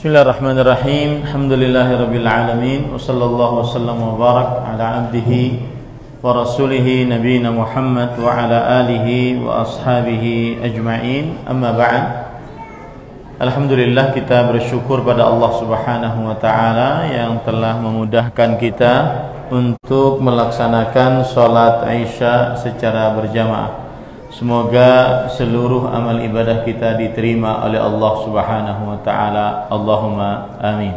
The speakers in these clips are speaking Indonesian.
Bismillahirrahmanirrahim. Alhamdulillahirabbil alamin wa sallallahu wasallam wa barak ala abdihi wa rasulihi nabiyina Muhammad wa ala alihi wa ashabihi ajma'in. Amma ba'd. Alhamdulillah, kita bersyukur pada Allah Subhanahu wa taala yang telah memudahkan kita untuk melaksanakan salat Isya secara berjamaah. Semoga seluruh amal ibadah kita diterima oleh Allah Subhanahu wa taala. Allahumma amin.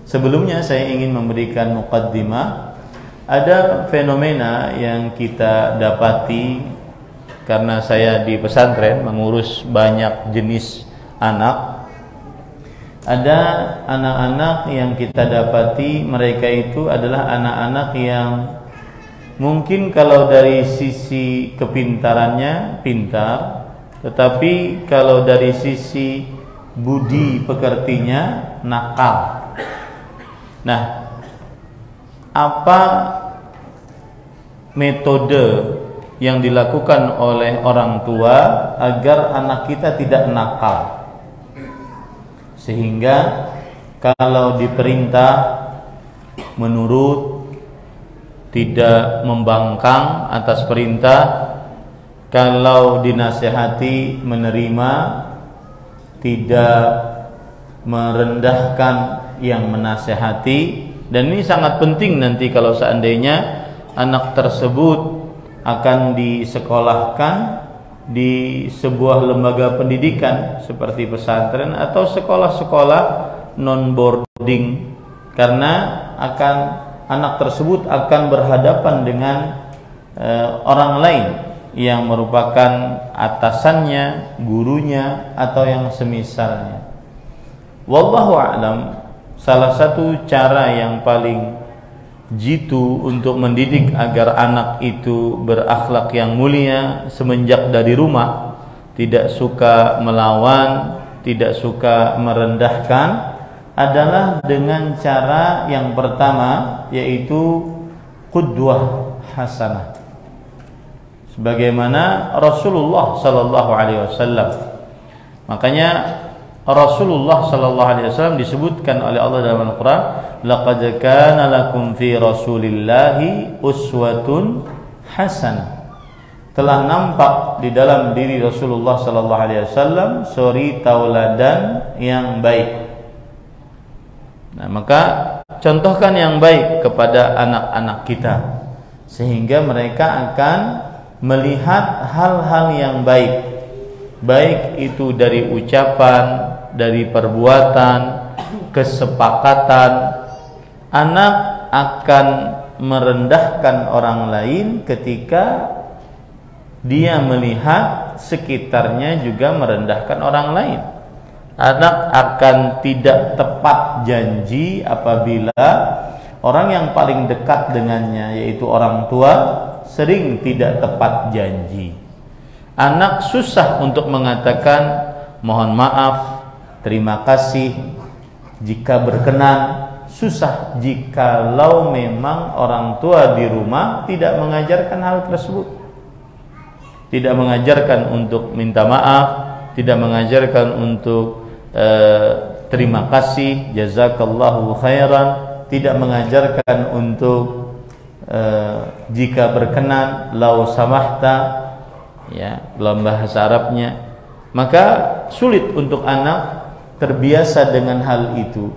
Sebelumnya saya ingin memberikan muqaddimah. Ada fenomena yang kita dapati karena saya di pesantren mengurus banyak jenis anak. Ada anak-anak yang kita dapati mereka itu adalah anak-anak yang mungkin kalau dari sisi kepintarannya pintar, tetapi kalau dari sisi budi pekertinya nakal. Nah, apa metode yang dilakukan oleh orang tua agar anak kita tidak nakal? Sehingga kalau diperintah menurut, tidak membangkang atas perintah, kalau dinasihati menerima, tidak merendahkan yang menasihati. Dan ini sangat penting nanti kalau seandainya anak tersebut akan disekolahkan di sebuah lembaga pendidikan seperti pesantren atau sekolah-sekolah non boarding, karena anak tersebut akan berhadapan dengan orang lain yang merupakan atasannya, gurunya, atau yang semisalnya. Wallahu a'lam, salah satu cara yang paling jitu untuk mendidik agar anak itu berakhlak yang mulia semenjak dari rumah, tidak suka melawan, tidak suka merendahkan, adalah dengan cara yang pertama, yaitu qudwah hasanah. Sebagaimana Rasulullah sallallahu alaihi wasallam. Makanya Rasulullah sallallahu alaihi wasallam disebutkan oleh Allah dalam Al-Qur'an, laqad kana lakum fi Rasulillahi uswatun hasanah. Telah nampak di dalam diri Rasulullah sallallahu alaihi wasallam suri tauladan yang baik. Nah, maka contohkan yang baik kepada anak-anak kita sehingga mereka akan melihat hal-hal yang baik, baik itu dari ucapan, dari perbuatan, kesepakatan. Anak akan merendahkan orang lain ketika dia melihat sekitarnya juga merendahkan orang lain. Anak akan tidak tepat janji apabila orang yang paling dekat dengannya, yaitu orang tua, sering tidak tepat janji. Anak susah untuk mengatakan mohon maaf, terima kasih, jika berkenan. Susah jikalau memang orang tua di rumah tidak mengajarkan hal tersebut, tidak mengajarkan untuk minta maaf, tidak mengajarkan untuk terima kasih, jazakallahu khairan, tidak mengajarkan untuk jika berkenan, lau samahta, ya, dalam bahasa Arabnya. Maka sulit untuk anak terbiasa dengan hal itu.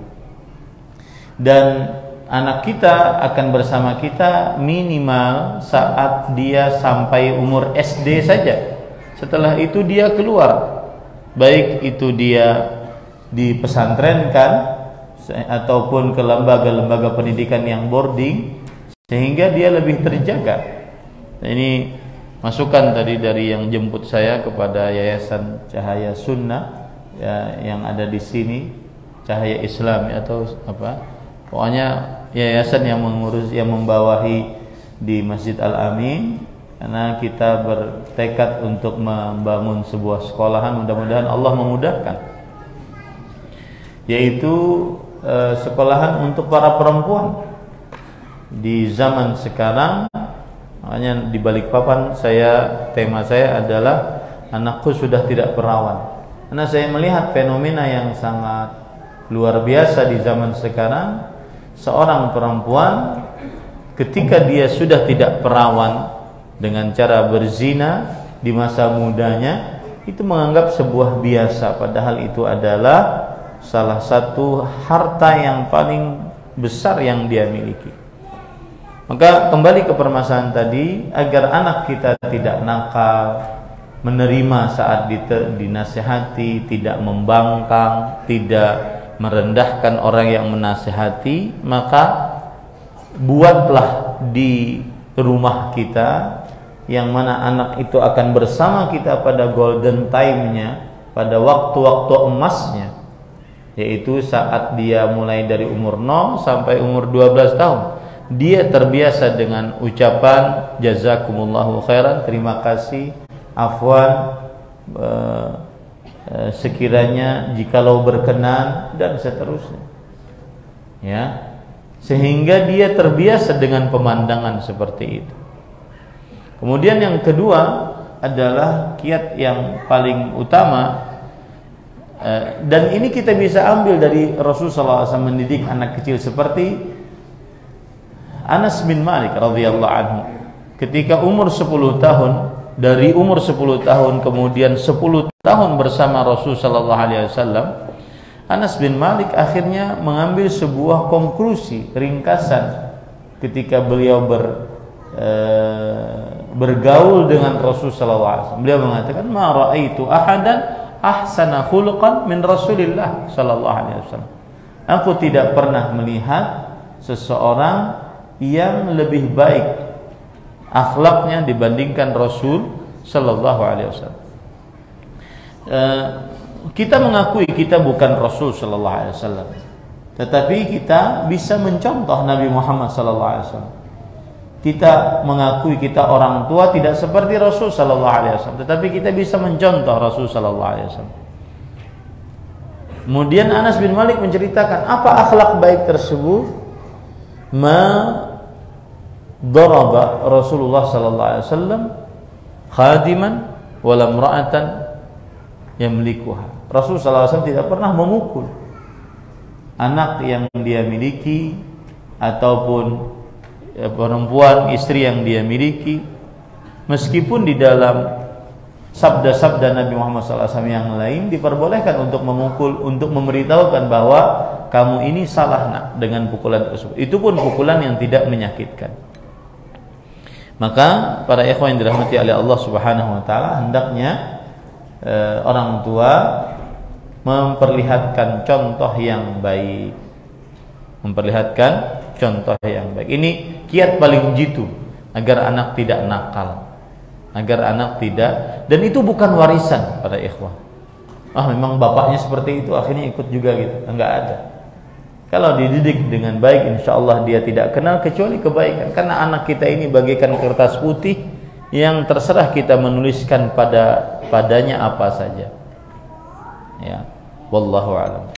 Dan anak kita akan bersama kita minimal saat dia sampai umur SD saja. Setelah itu dia keluar, baik itu dia dipesantrenkan ataupun ke lembaga-lembaga pendidikan yang boarding, sehingga dia lebih terjaga. Ini masukan tadi dari yang jemput saya kepada Yayasan Cahaya Sunnah, ya, yang ada di sini, Cahaya Islam atau apa, pokoknya yayasan yang mengurus, yang membawahi di Masjid Al-Amin. Karena kita bertekad untuk membangun sebuah sekolahan, mudah-mudahan Allah memudahkan, yaitu sekolahan untuk para perempuan di zaman sekarang. Makanya di Balikpapan tema saya adalah anakku sudah tidak perawan. Karena saya melihat fenomena yang sangat luar biasa di zaman sekarang. Seorang perempuan ketika dia sudah tidak perawan dengan cara berzina di masa mudanya, itu menganggap sebuah biasa, padahal itu adalah salah satu harta yang paling besar yang dia miliki. Maka kembali ke permasalahan tadi, agar anak kita tidak nakal, menerima saat dinasihati, tidak membangkang, tidak merendahkan orang yang menasihati, maka buatlah di rumah kita yang mana anak itu akan bersama kita pada golden time-nya, pada waktu-waktu emasnya, yaitu saat dia mulai dari umur 0 sampai umur 12 tahun. Dia terbiasa dengan ucapan jazakumullahu khairan, terima kasih, afwan, sekiranya jikalau berkenan, dan seterusnya, ya, sehingga dia terbiasa dengan pemandangan seperti itu. Kemudian yang kedua adalah kiat yang paling utama, dan ini kita bisa ambil dari Rasulullah SAW mendidik anak kecil, seperti Anas bin Malik radhiyallahu anhu. Ketika umur 10 tahun, dari umur 10 tahun kemudian 10 tahun bersama Rasul sallallahu alaihi wasallam, Anas bin Malik akhirnya mengambil sebuah konklusi ringkasan ketika beliau bergaul dengan Rasul sallallahu alaihi wasallam. Beliau mengatakan, "Ma ra'aitu ahadan ahsana khuluqan min Rasulillah sallallahu alaihi wasallam." Aku tidak pernah melihat seseorang yang lebih baik akhlaknya dibandingkan Rasul sallallahu alaihi wasallam. Kita mengakui kita bukan Rasul sallallahu alaihi wasallam, tetapi kita bisa mencontoh Nabi Muhammad sallallahu alaihi wasallam. Kita mengakui kita orang tua tidak seperti Rasul sallallahu alaihi wasallam, tetapi kita bisa mencontoh Rasul sallallahu alaihi wasallam. Kemudian Anas bin Malik menceritakan apa akhlak baik tersebut. Daraba Rasulullah sallallahu alaihi wasallam khadiman wala imra'atan yamlikuha. Rasul sallallahu alaihi wasallam tidak pernah memukul anak yang dia miliki ataupun perempuan istri yang dia miliki, meskipun di dalam sabda-sabda Nabi Muhammad SAW yang lain diperbolehkan untuk memukul, untuk memberitahukan bahwa kamu ini salah nak dengan pukulan tersebut. Itu pun pukulan yang tidak menyakitkan. Maka para ikhwan yang dirahmati oleh Allah Subhanahu wa taala, hendaknya orang tua memperlihatkan contoh yang baik. Memperlihatkan contoh yang baik. Ini kiat paling jitu agar anak tidak nakal. Agar anak tidak, dan itu bukan warisan pada ikhwah. Memang bapaknya seperti itu, akhirnya ikut juga gitu. Enggak ada. Kalau dididik dengan baik, insya Allah dia tidak kenal kecuali kebaikan. Karena anak kita ini bagaikan kertas putih yang terserah kita menuliskan padanya apa saja. Ya, wallahu a'lam.